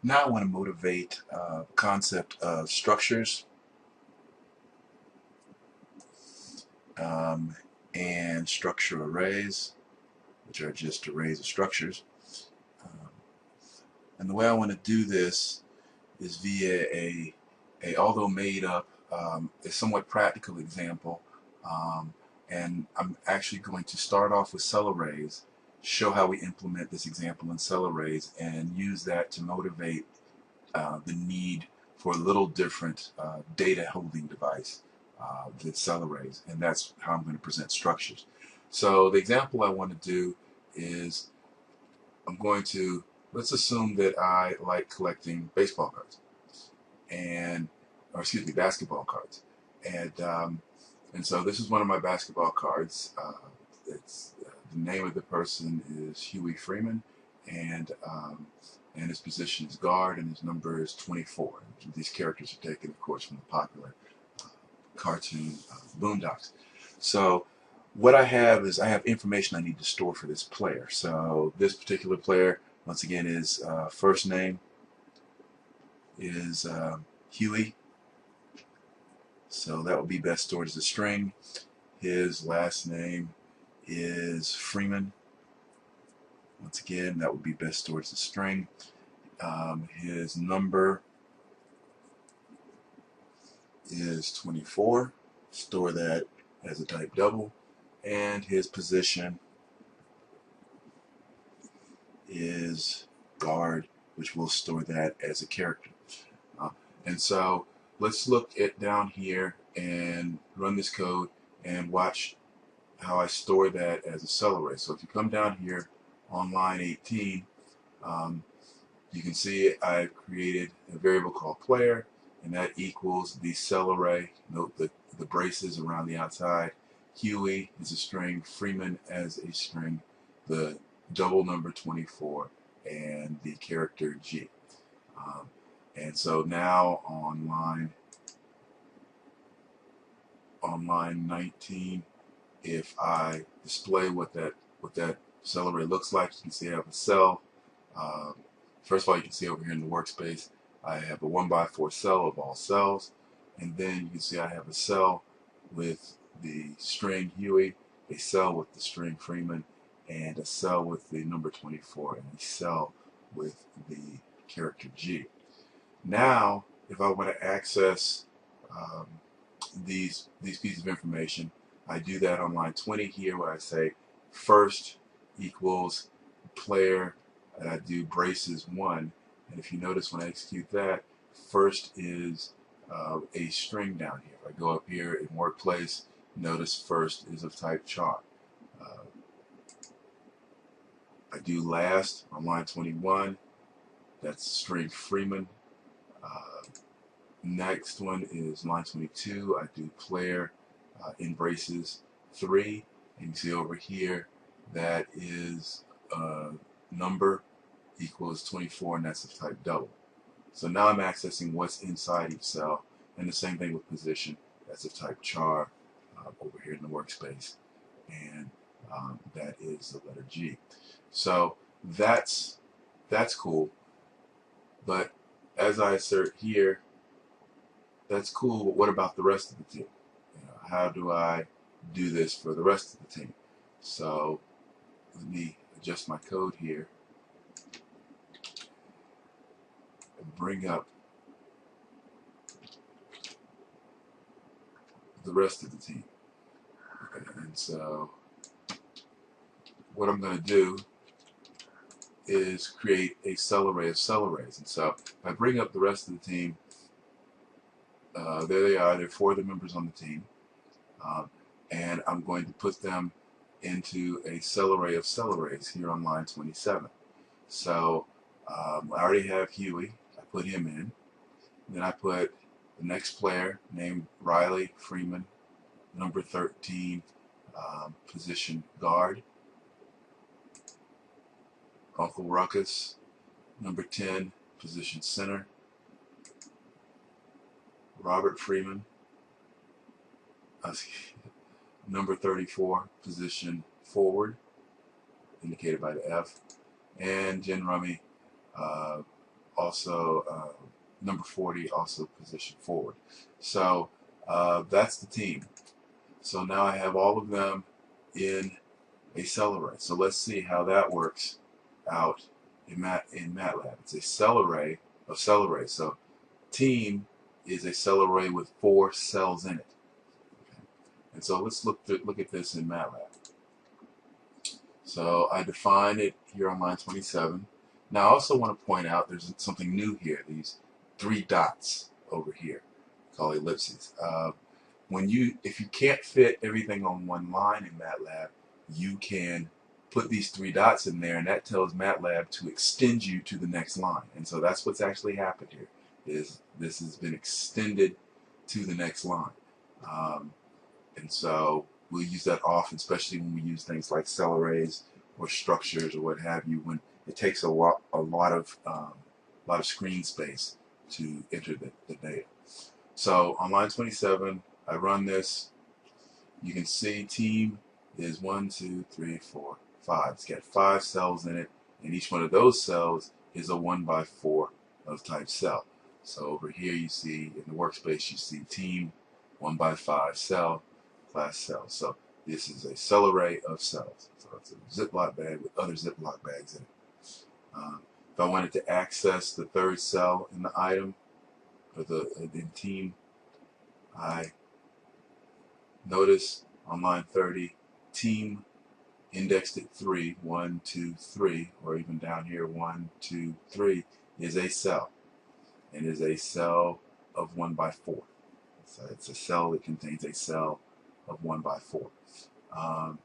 Now I want to motivate concept of structures um, and structure arrays, which are just arrays of structures. Um, and the way I want to do this is via although made up, a somewhat practical example. Um, and I'm actually going to start off with cell arrays, show how we implement this example in cell arrays, and use that to motivate the need for a little different data holding device than cell arrays, and that's how I'm going to present structures. So the example I want to do is let's assume that I like collecting baseball cards, or excuse me, basketball cards, and so this is one of my basketball cards. The name of the person is Huey Freeman, and um, and his position is guard, and his number is 24. These characters are taken, of course, from the popular uh, cartoon Boondocks. So what I have is I have information I need to store for this player. So this particular player, once again, is first name is Huey, so that would be best stored as a string. His last name is Freeman. Once again, that would be best stored as a string. His number is 24. Store that as a type double. And his position is guard, which will store that as a character. And so let's look at down here and run this code and watch how I store that as a cell array. So if you come down here on line 18, you can see I've created a variable called player, and that equals the cell array. Note the braces around the outside. Huey is a string, Freeman as a string, the double number 24, and the character G. And so now on line 19, if I display what that cell array looks like, you can see I have a cell. First of all, you can see over here in the workspace, I have a 1x4 cell of all cells, and then you can see I have a cell with the string Huey, a cell with the string Freeman, and a cell with the number 24, and a cell with the character G. Now, if I want to access these pieces of information, I do that on line 20 here, where I say first equals player, and I do braces 1. And if you notice when I execute that, first is a string down here. If I go up here in workplace, notice first is of type char. I do last on line 21. That's string Freeman. Next one is line 22. I do player in braces 3. And you see over here that is number equals 24, and that's of type double. So now I'm accessing what's inside each cell, and the same thing with position. That's of type char over here in the workspace, and that is the letter G. So that's cool. But as I assert here, that's cool, but what about the rest of the team? How do I do this for the rest of the team? So let me adjust my code here and bring up the rest of the team. Okay, and so what I'm going to do is create a cell array of cell arrays. And so if I bring up the rest of the team, there they are. There are 4 of the members on the team. And I'm going to put them into a cell array of cell arrays here on line 27. So I already have Huey. I put him in. Then I put the next player named Riley Freeman, number 13, position guard. Uncle Ruckus, number 10, position center. Robert Freeman, number 34, position forward, indicated by the F. And Jen Rummy, also number 40 also position forward. So that's the team. So now I have all of them in a cell array. So let's see how that works out in MATLAB. It's a cell array of cell arrays. So team is a cell array with 4 cells in it. Okay. And so let's look at this in MATLAB. So I define it here on line 27. Now I also want to point out there's something new here. These 3 dots over here, called ellipses. If you can't fit everything on one line in MATLAB, you can put these 3 dots in there, and that tells MATLAB to extend you to the next line. And so that's what's actually happened here. Is this has been extended to the next line. And so we'll use that often, especially when we use things like cell arrays or structures or what have you, when it takes a lot of screen space to enter the data. So on line 27, I run this. You can see team is 1, 2, 3, 4, 5. It's got 5 cells in it, and each one of those cells is a 1x4 of type cell. So over here you see in the workspace you see team 1x5 cell class cell. So this is a cell array of cells. So it's a Ziploc bag with other Ziploc bags in it. If I wanted to access the 3rd cell in the item or in team, I notice on line 30, team indexed at 3, 1, 2, 3, or even down here 1, 2, 3 is a cell, and is a cell of 1x4. So it's a cell that contains a cell of 1x4. On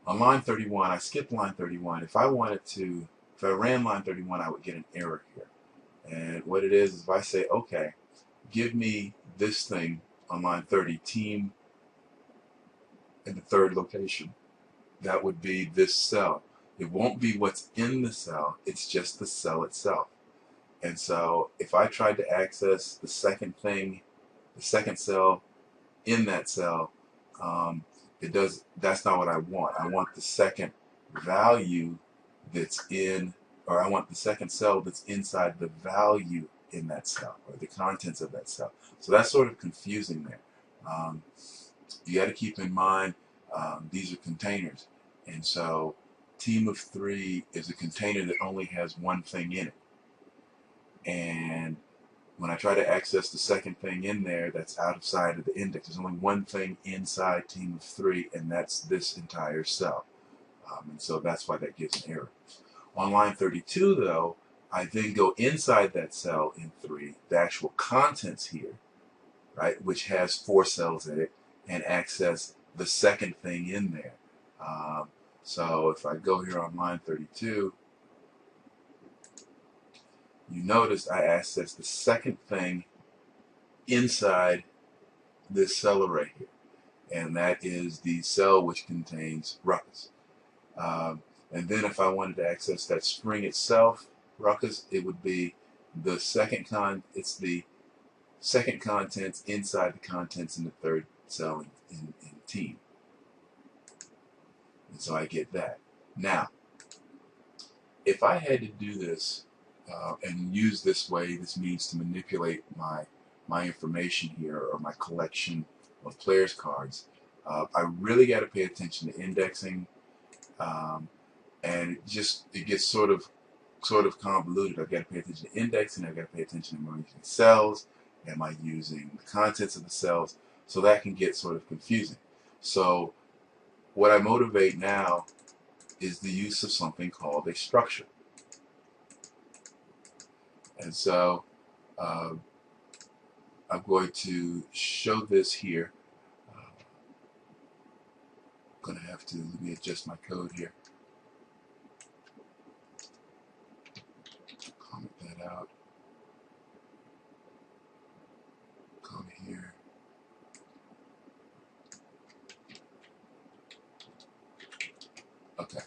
line 31, I skipped line 31. If I ran line 31, I would get an error here. And what it is if I say, okay, give me this thing on line 30, team in the 3rd location. That would be this cell. It won't be what's in the cell, it's just the cell itself. And so if I tried to access the second cell in that cell, that's not what I want. I want the second value that's in, or I want the second cell that's inside the value in that cell, or the contents of that cell. So that's sort of confusing there. You got to keep in mind these are containers, and so team of 3 is a container that only has one thing in it. And when I try to access the second thing in there that's outside of the index, there's only one thing inside team of 3, and that's this entire cell. And so that's why that gives an error. On line 32, though, I then go inside that cell in 3, the actual contents here, right, which has 4 cells in it, and access the second thing in there. So if I go here on line 32, you notice I access the second thing inside this cell array here, and that is the cell which contains ruckus. And then if I wanted to access that string itself, ruckus, it would be the second the second contents inside the contents in the 3rd cell in team. And so I get that. Now, if I had to do this and use this way, this means to manipulate my information here, or my collection of players cards, I really got to pay attention to indexing, and it gets sort of convoluted. I've got to pay attention to indexing. I've got to pay attention to, am I using cells? Am I using the contents of the cells? So that can get sort of confusing. So what I motivate now is the use of something called a structure. And so I'm going to show this here. I'm going to have to, let me adjust my code here. Comment that out. Come here. Okay,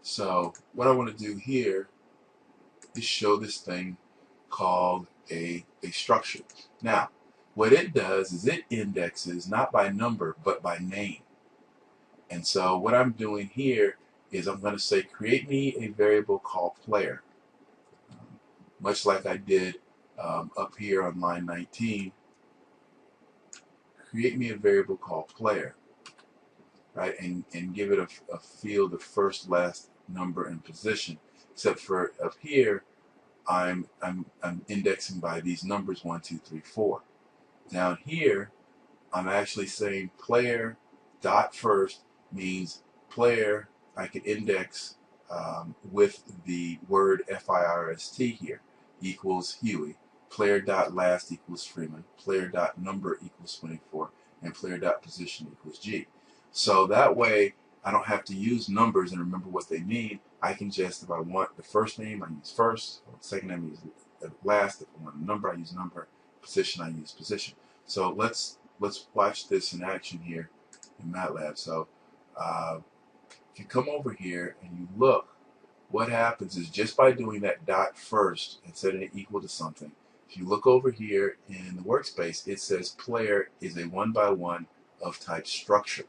so what I want to do here is show this thing called a structure. Now, what it does is it indexes not by number but by name. And so what I'm doing here is I'm going to say create me a variable called player. much like I did up here on line 19, create me a variable called player, right? And give it a field of first, last, number, and position. Except for up here, I'm indexing by these numbers 1, 2, 3, 4. Down here, I'm actually saying player dot first means player I could index with the word FIRST here equals Huey. Player dot last equals Freeman. Player dot number equals 24. And player dot position equals G. So that way I don't have to use numbers and remember what they mean. I can just, if I want the first name, I use first. Or the second name, I use last. If I want a number, I use number. Position, I use position. So let's watch this in action here in MATLAB. So if you come over here and you look, what happens is just by doing that dot first and setting it equal to something, if you look over here in the workspace, it says player is a 1x1 of type structure.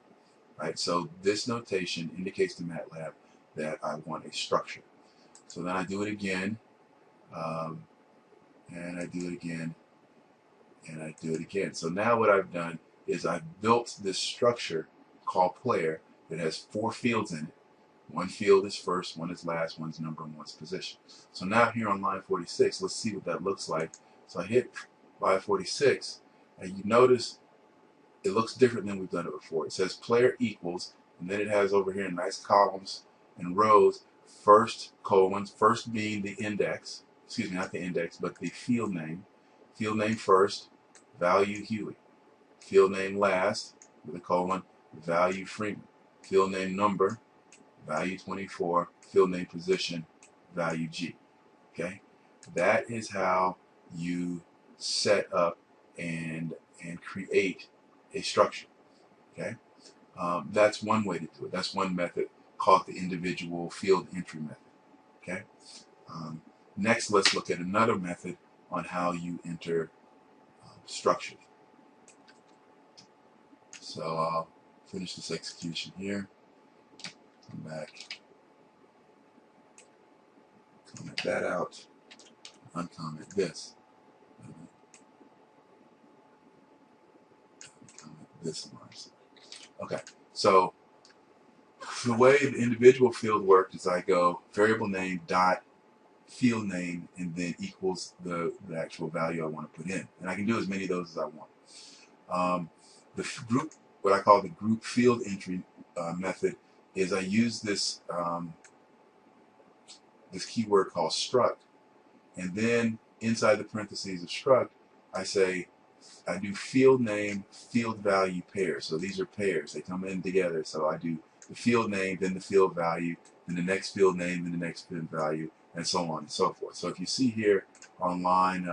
Right? So this notation indicates to MATLAB that I want a structure. So then I do it again, and I do it again, and I do it again. So now what I've done is I've built this structure called player that has 4 fields in it. One field is first, one is last, one's number, and one's position. So now here on line 46, let's see what that looks like. So I hit line 46, and you notice it looks different than we've done it before. It says player equals, and then it has over here nice columns and rows, first colon, first being the index, excuse me, not the index, but the field name first, value Huey, field name last, with a colon, value Freeman, field name number, value 24, field name position, value G. Okay, that is how you set up and create a structure. Okay, that's one way to do it. That's one method called the individual field entry method. Okay, next let's look at another method on how you enter structures. So I'll finish this execution here. Come back, comment that out, uncomment this. This line. Okay, so the way the individual field worked is I go variable name dot field name and then equals the actual value I want to put in, and I can do as many of those as I want. The group, what I call the group field entry method, is I use this this keyword called struct, and then inside the parentheses of struct I say I do field name, field value pairs. So these are pairs. They come in together. So I do the field name, then the field value, then the next field name, then the next field value, and so on and so forth. So if you see here on line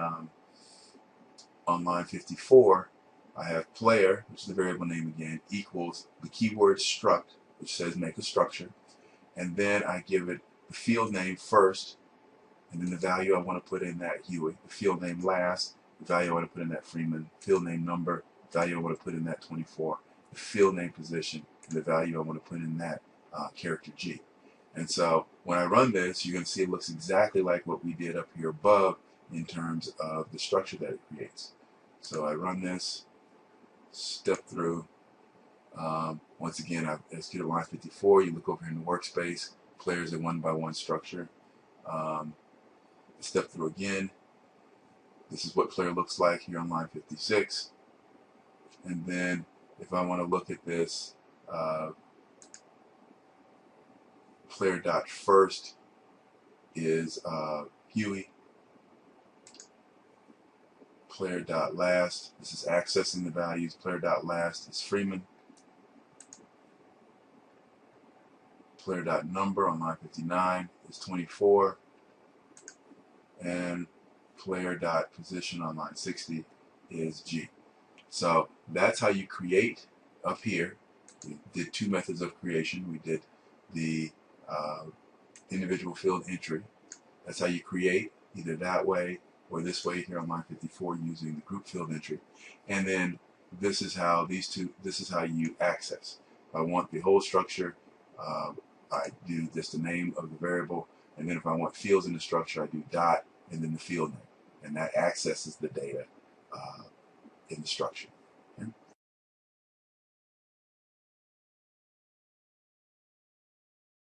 54, I have player, which is the variable name again, equals the keyword struct, which says make a structure, and then I give it the field name first, and then the value I want to put in that Huey, the field name last, the value I want to put in that Freeman, field name number, the value I want to put in that 24, the field name position, and the value I want to put in that character G. And so when I run this, you're going to see it looks exactly like what we did up here above in terms of the structure that it creates. So I run this, step through. Once again, I execute line 54. You look over here in the workspace, players a 1x1 structure. Step through again. This is what player looks like here on line 56. And then if I want to look at this, player dot first is Huey. Player dot last, this is accessing the values. Player dot last is Freeman. Player dot number on line 59 is 24. And player dot position on line 60 is G. So that's how you create up here. We did 2 methods of creation. We did the individual field entry. That's how you create, either that way or this way here on line 54 using the group field entry. And then this is how this is how you access. If I want the whole structure, I do just the name of the variable, and then if I want fields in the structure, I do dot and then the field name. And that accesses the data in the structure.